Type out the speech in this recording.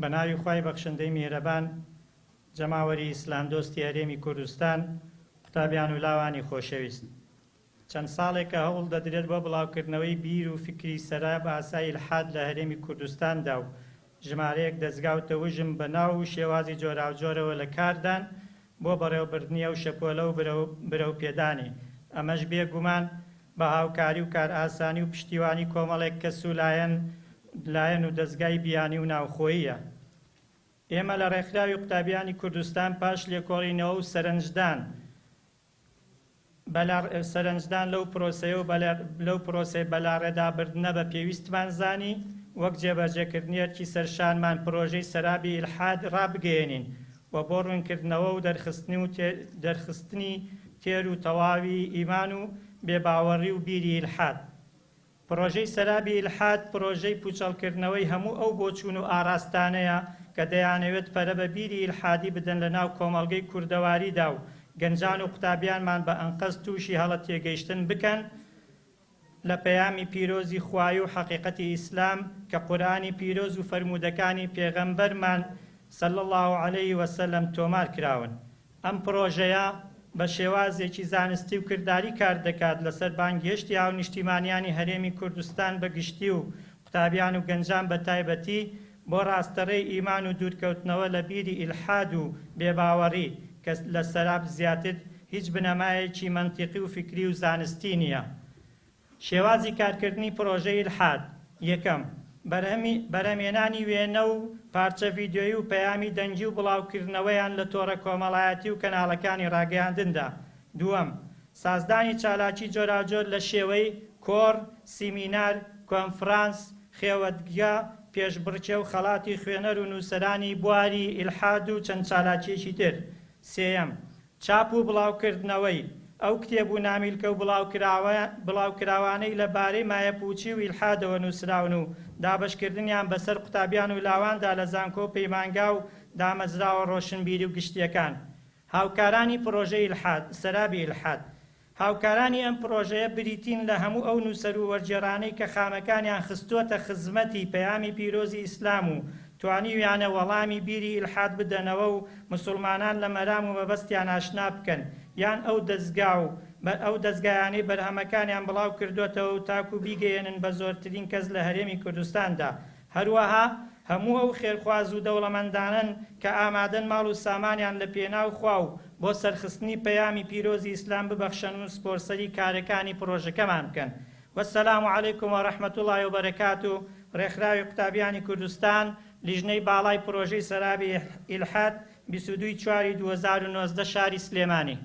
بە ناوی خوای بەخشندەی میهرەبان جەماوەری ئیسلام دۆستی هەرێمی کوردستان قوتابیان و لاوانی خۆشەویست، چەند ساڵێکە هەوڵ دەدرێت بۆ بڵاوکردنەوەی بیر و فکری سەراب ئاسایی ئیلحاد لە هەرێمی کوردستاندا و ژمارەیەک دەستگاوتە وژم بە ناو و شێوازی جۆراوجۆرەوە لە کاردان بۆ بەڕێوەبردنی ئەو شەپۆلە و برەوپێدانی. ئەمەش بێگومان بە هاوکاری و کار ئاسانی و پشتیوانی کۆمەڵێک کەس و لایەن و دەستگای بیانی و ناوخۆییە. ئێمە لە ڕێکخراوی قوتابیانی کوردستان پاش لێکۆڵینەوە و سەرنجدان لەو پرۆسەیە و لەو پرۆسەی بەلاڕێدابردنە بە پێویستمان زانی وەک جێبەجێکردنیەکی سەرشانمان پرۆژەی سەرابی ئیلحاد ڕابگەێنین و بۆ ڕوونکردنەوە و دەرخستنی تێر و تەواوی ئیمان و بێباوەڕی و بیری ئیلحاد. پرۆژەی سەرابی ئیلحاد پرۆژەی پوچەڵکردنەوەی هەموو ئەو بۆچوون و ئاراستانەیە کە دەیانەوێت پەرە بە بیری ئیلحادی بدەن لە ناو کۆمەڵگەی کوردەواریدا و گەنجان و قوتابیانمان بە ئەنقەز تووشی هەڵە تێگەیشتن بکەن لە پەیامی پیرۆزی خوای و حەقیقەتی ئیسلام کە قورئانی پیرۆز و فەرموودەکانی پێغەمبەرمان صلی الله علیه وسلم تۆمار کراون. ئەم پرۆژەیە بە شێوازێکی زانستی و کردداری کار دەکات لەسەر بانگهێشتی هاونیشتیمانیانی هەرێمی کوردستان بە گشتی و قوتابیان و گەنجان بە تایبەتی بۆ ڕاستەڕێی ئیمان و دوورکەوتنەوە لە بیری ئیلحاد و بێباوەڕی کە لە سەراب زیاتر هیچ بنەمایەکی مەنتیقی و فکری و زانستی نییە. شێوازی کارکردنی پرۆژەی ئیلحاد: یەکەم، بەرهەمێنانی وێنە و پارچە ڤیدیۆیی و پەیامی دەنگی و بڵاوکردنەوەیان لە تۆڕە کۆمەڵایەتی و کەناڵەکانی ڕاگەیاندندا. دووەم، سازدانی چالاکی جۆراوجۆر لە شێوەی کۆڕ، سیمینار، کۆنفرانس، خێوەتگا، پێشبڕکێ و خەڵاتی خوێنەر و نووسەرانی بواری ئیلحاد و چەند چالاکیەکی تر. سێیەم، چاپ و بڵاوکردنەوەی ئەو کتێب و نامیلکە و بڵاوکراوانەی لەبارەی مایەپوچی و ئیلحادەوە نووسراون و دابەشکردنیان بەسەر قوتابیان و لاواندا لە زانکۆ و پەیمانگا و دامەزراوە ڕۆشنبیری و گشتیەکان. هاوکارانی پرۆژەی ئیلحاد، سەرابی ئیلحاد. هاوکارانی ئەم پرۆژەیە بریتین لە هەموو ئەو نووسەر و وەرجێڕانەی کە خامەکانیان خستووەتە خزمەتی پەیامی پیرۆزی ئیسلام و توانیویانە وەڵامی بیری ئیلحاد بدەنەوە و موسڵمانان لە مەرام و مەبەستیان ئاشنا بکەن، یان ئەو دەستگایانەی بەرهەمەکانیان بڵاو کردوێتەوە و تاکو بیگەێنن بە زۆرترین کەس لە هەرێمی کوردستاندا. هەروەها هەموو ئەو خێرخواز و دەوڵەمەندانن کە ئامادەن ماڵ و سامانیان لە پێناو خوا و بۆ سەرخستنی پەیامی پیرۆزی ئیسلام ببەخشن و سپۆرسەری کارەکانی پرۆژەکەمان بکەن. وەسەلام عەلەیکوم وەڕەحمەت الله وبەرەکاتو. ڕێکخراوی قوتابیانی کوردستان لیژنەی باڵای پرۆژەی سەرابی ئیلحاد 22/4/2019 شاری سلێمانی.